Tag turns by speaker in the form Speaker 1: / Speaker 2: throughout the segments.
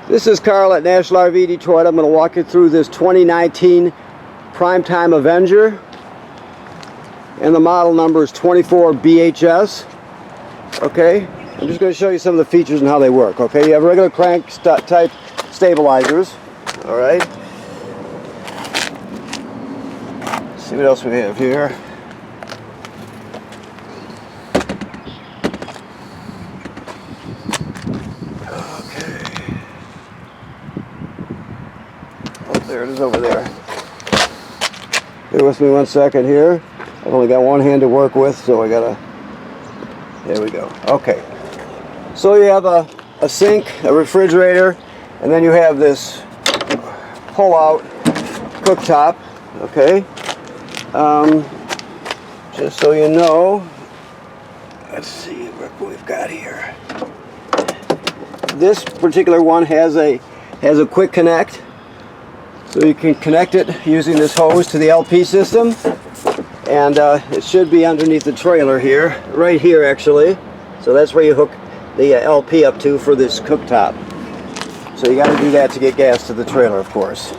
Speaker 1: This is Carl at National RV Detroit. I'm going to walk you through this 2019 Primetime Avenger. And the model number is 24BHS. Okay, I'm just going to show you some of the features and how they work. Okay, you have regular crank type stabilizers. Alright. Let's see what else we have here. There it is over there. Bear with me 1 second here. I've only got one hand to work with, so I gotta... There we go. Okay. So you have a sink, a refrigerator, and then you have this pull-out cooktop. Okay. Just so you know, let's see what we've got here. This particular one has a quick connect. So you can connect it using this hose to the LP system, and it should be underneath the trailer here, right here actually. So that's where you hook the LP up to for this cooktop. So you got to do that to get gas to the trailer, of course.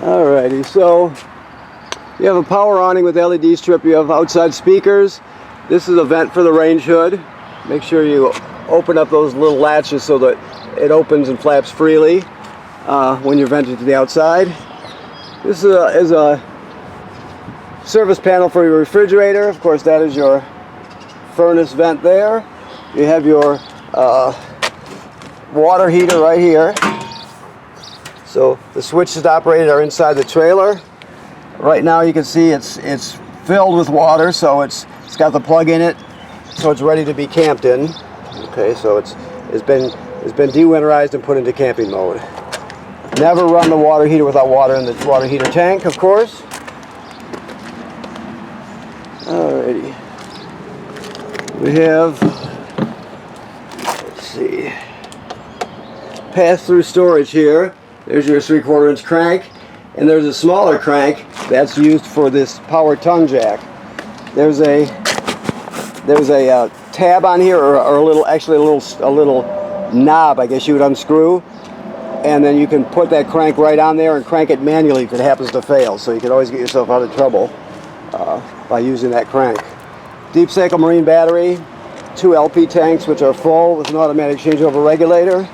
Speaker 1: Alrighty, so you have a power awning with LED strip. You have outside speakers. This is a vent for the range hood. Make sure you open up those little latches so that it opens and flaps freely when you're venting to the outside. This is a service panel for your refrigerator. Of course, that is your furnace vent there. You have your water heater right here. So the switches to operate it are inside the trailer. Right now you can see it's filled with water, so it's got the plug in it. So it's ready to be camped in. Okay, so it's been de-winterized and put into camping mode. Never run the water heater without water in the water heater tank, of course. Alrighty. We have, let's see, pass-through storage here. There's your 3/4 inch crank, and there's a smaller crank that's used for this power tongue jack. There's a tab on here, or a little knob, I guess you would unscrew, and then you can put that crank right on there and crank it manually if it happens to fail. So you can always get yourself out of trouble by using that crank. Deep cycle marine battery, 2 LP tanks which are full with an automatic changeover regulator.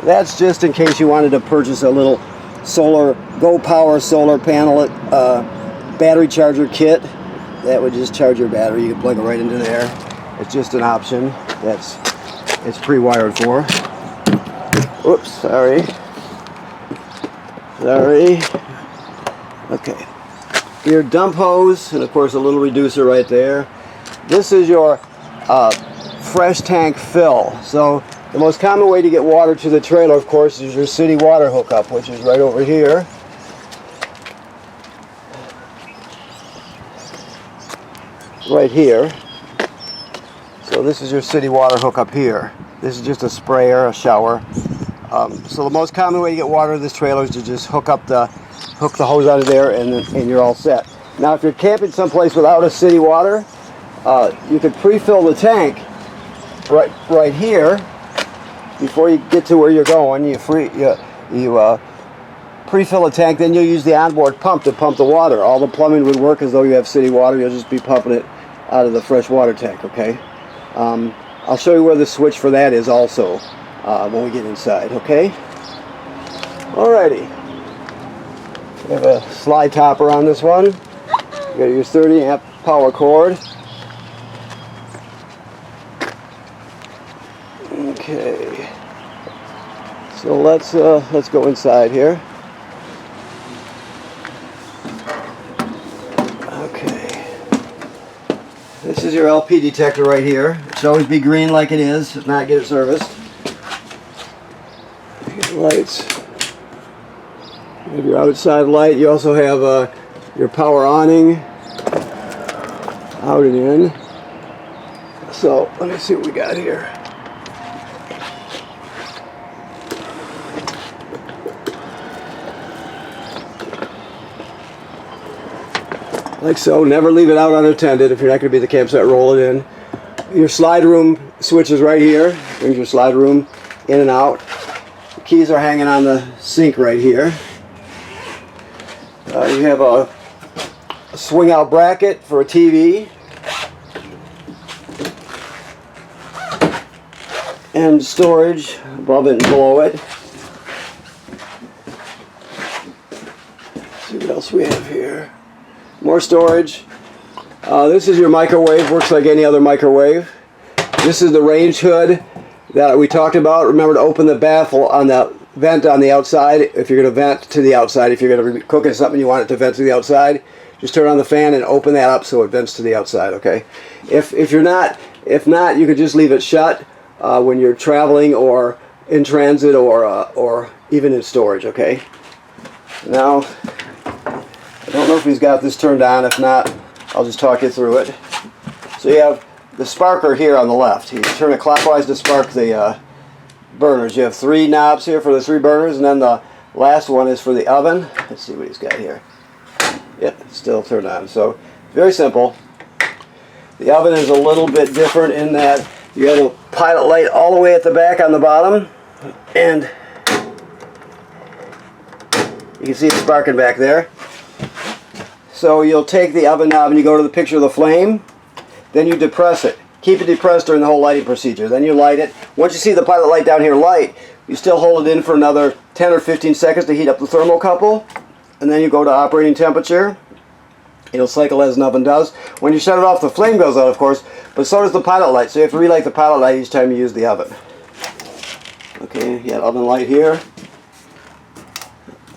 Speaker 1: That's just in case you wanted to purchase a little Go Power solar panel battery charger kit. That would just charge your battery. You can plug it right into there. It's just an option. It's pre-wired for. Oops, sorry. Okay. Your dump hose, and of course a little reducer right there. This is your fresh tank fill. So the most common way to get water to the trailer, of course, is your city water hookup, which is right over here. Right here. So this is your city water hookup here. This is just a sprayer, a shower. So the most common way to get water to this trailer is to just hook the hose out of there, and you're all set. Now, if you're camping someplace without a city water, you could pre-fill the tank right here before you get to where you're going. You pre-fill a tank, then you'll use the onboard pump to pump the water. All the plumbing would work as though you have city water. You'll just be pumping it out of the fresh water tank. Okay. I'll show you where the switch for that is also when we get inside. Okay. Alrighty. We have a slide topper on this one. You got your 30 amp power cord. Okay. So let's go inside here. This is your LP detector right here. It should always be green like it is, if not, get it serviced. Get the lights. You have your outside light. You also have your power awning out and in. So let me see what we got here. like so. Never leave it out unattended if you're not going to be at the campsite. Roll it in. Your slide room switch is right here. Brings your slide room in and out. The keys are hanging on the sink right here. You have a swing out bracket for a TV. And storage above it and below it. Let's see what else we have here. More storage. This is your microwave. Works like any other microwave. This is the range hood that we talked about. Remember to open the baffle on the vent on the outside if you're going to vent to the outside. If you're going to be cooking something you want it to vent to the outside, just turn on the fan and open that up so it vents to the outside. Okay. If not, you could just leave it shut when you're traveling or in transit or even in storage. Okay. Now, I don't know if he's got this turned on. If not, I'll just talk you through it. So you have the sparker here on the left. You turn it clockwise to spark the burners. You have 3 knobs here for the 3 burners, and then the last one is for the oven. Let's see what he's got here. Yep, it's still turned on. So very simple. The oven is a little bit different in that you have a pilot light all the way at the back on the bottom, and you can see it sparking back there. So you'll take the oven knob and you go to the picture of the flame, then you depress it. Keep it depressed during the whole lighting procedure. Then you light it. Once you see the pilot light down here light, you still hold it in for another 10 or 15 seconds to heat up the thermocouple, and then you go to operating temperature. It'll cycle as an oven does. When you shut it off, the flame goes out, of course, but so does the pilot light, so you have to relight the pilot light each time you use the oven. Okay, you got oven light here.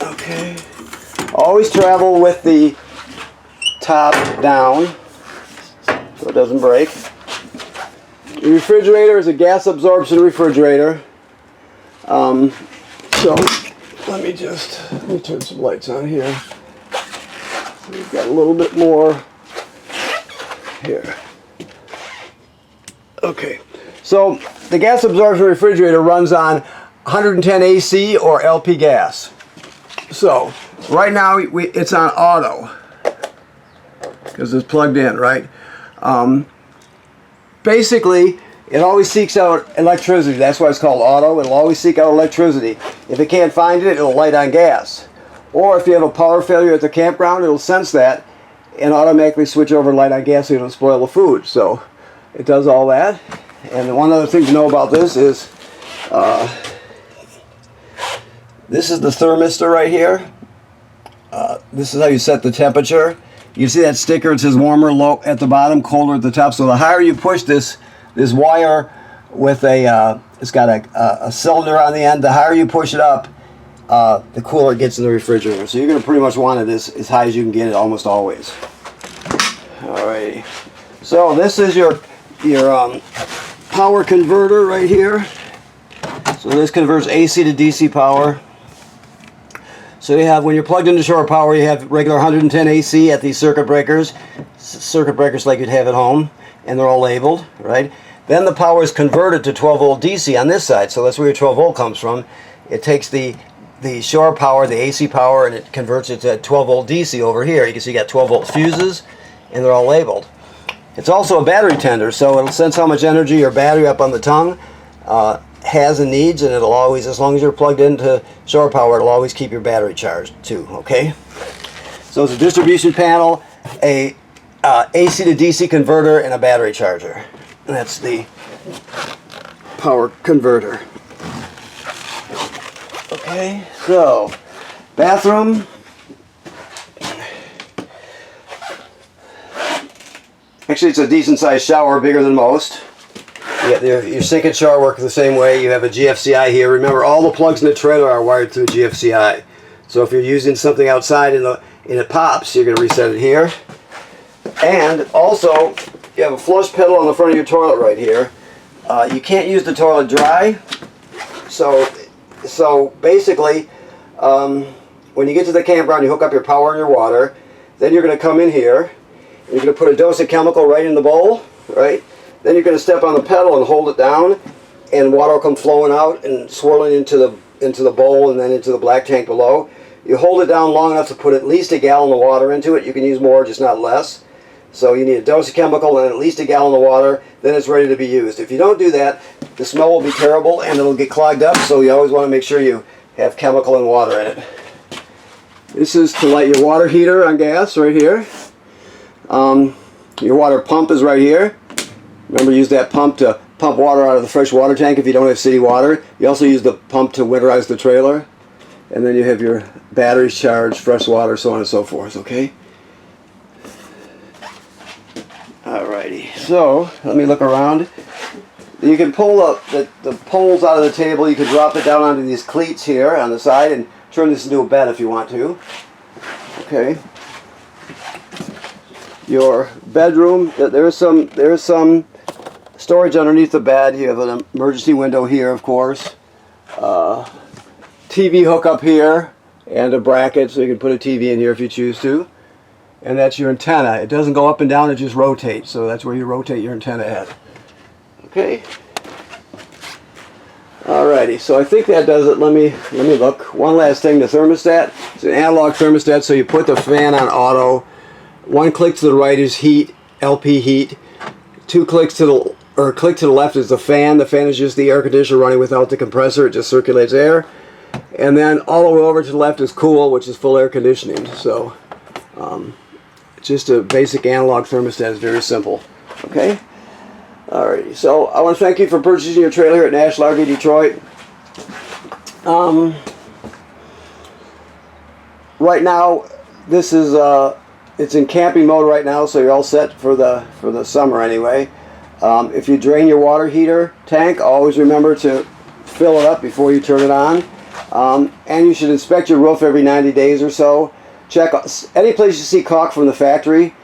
Speaker 1: Okay. Always travel with the top down so it doesn't break. The refrigerator is a gas absorption refrigerator. So let me turn some lights on here. We've got a little bit more here. Okay, so the gas absorption refrigerator runs on 110 AC or LP gas. So right now it's on auto because it's plugged in, right? Basically, it always seeks out electricity. That's why it's called auto. It'll always seek out electricity. If it can't find it, it'll light on gas. Or if you have a power failure at the campground, it'll sense that and automatically switch over and light on gas so you don't spoil the food. So it does all that. And one other thing to know about this is this is the thermistor right here. This is how you set the temperature. You see that sticker? It says warmer low at the bottom, colder at the top. So the higher you push this wire with it's got a cylinder on the end, the higher you push it up, the cooler it gets in the refrigerator. So you're going to pretty much want it as high as you can get it almost always. Alrighty. So this is your power converter right here. So this converts AC to DC power. So you have, when you're plugged into shore power, you have regular 110 AC at these circuit breakers like you'd have at home, and they're all labeled, right? Then the power is converted to 12 volt DC on this side, so that's where your 12 volt comes from. It takes the shore power, the AC power, and it converts it to 12 volt DC over here. You can see you got 12 volt fuses, and they're all labeled. It's also a battery tender, so it'll sense how much energy your battery up on the tongue has and needs, and it'll always, as long as you're plugged into shore power, it'll always keep your battery charged too, okay? So it's a distribution panel, a AC to DC converter, and a battery charger. And that's the power converter. Okay, so bathroom. Actually, it's a decent sized shower, bigger than most. Your sink and shower work the same way. You have a GFCI here. Remember, all the plugs in the trailer are wired through GFCI. So if you're using something outside and it pops, you're going to reset it here. And also, you have a flush pedal on the front of your toilet right here. You can't use the toilet dry. So basically, when you get to the campground, you hook up your power and your water. Then you're going to come in here. And you're going to put a dose of chemical right in the bowl, right? Then you're going to step on the pedal and hold it down, and water will come flowing out and swirling into the bowl and then into the black tank below. You hold it down long enough to put at least a gallon of water into it. You can use more, just not less. So you need a dose of chemical and at least a gallon of water, then it's ready to be used. If you don't do that, the smell will be terrible and it'll get clogged up, so you always want to make sure you have chemical and water in it. This is to light your water heater on gas right here. Your water pump is right here. Remember, use that pump to pump water out of the fresh water tank if you don't have city water. You also use the pump to winterize the trailer. And then you have your batteries charged, fresh water, so on and so forth, okay? Alrighty, so let me look around. You can pull the poles out of the table. You can drop it down onto these cleats here on the side and turn this into a bed if you want to. Okay. Your bedroom, there is some storage underneath the bed. You have an emergency window here, of course. TV hook up here and a bracket, so you can put a TV in here if you choose to. And that's your antenna. It doesn't go up and down, it just rotates. So that's where you rotate your antenna at. Okay. Alrighty, so I think that does it. Let me look. One last thing, the thermostat. It's an analog thermostat, so you put the fan on auto. One click to the right is heat, LP heat. Two clicks to the, or a click to the left is the fan. The fan is just the air conditioner running without the compressor. It just circulates air. And then all the way over to the left is cool, which is full air conditioning. So, just a basic analog thermostat is very simple. Okay? Alrighty, so I want to thank you for purchasing your trailer here at National RV Detroit. Right now, this is it's in camping mode right now, so you're all set for the summer anyway. If you drain your water heater tank, always remember to fill it up before you turn it on. And you should inspect your roof every 90 days or so. Check any place you see caulk from the factory,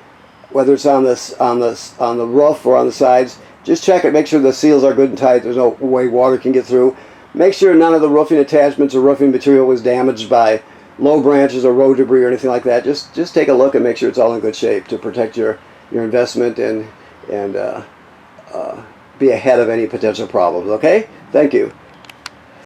Speaker 1: whether it's on the roof or on the sides. Just check it, make sure the seals are good and tight. There's no way water can get through. Make sure none of the roofing attachments or roofing material was damaged by low branches or road debris or anything like that. Just take a look and make sure it's all in good shape to protect your investment and be ahead of any potential problems. Okay? Thank you.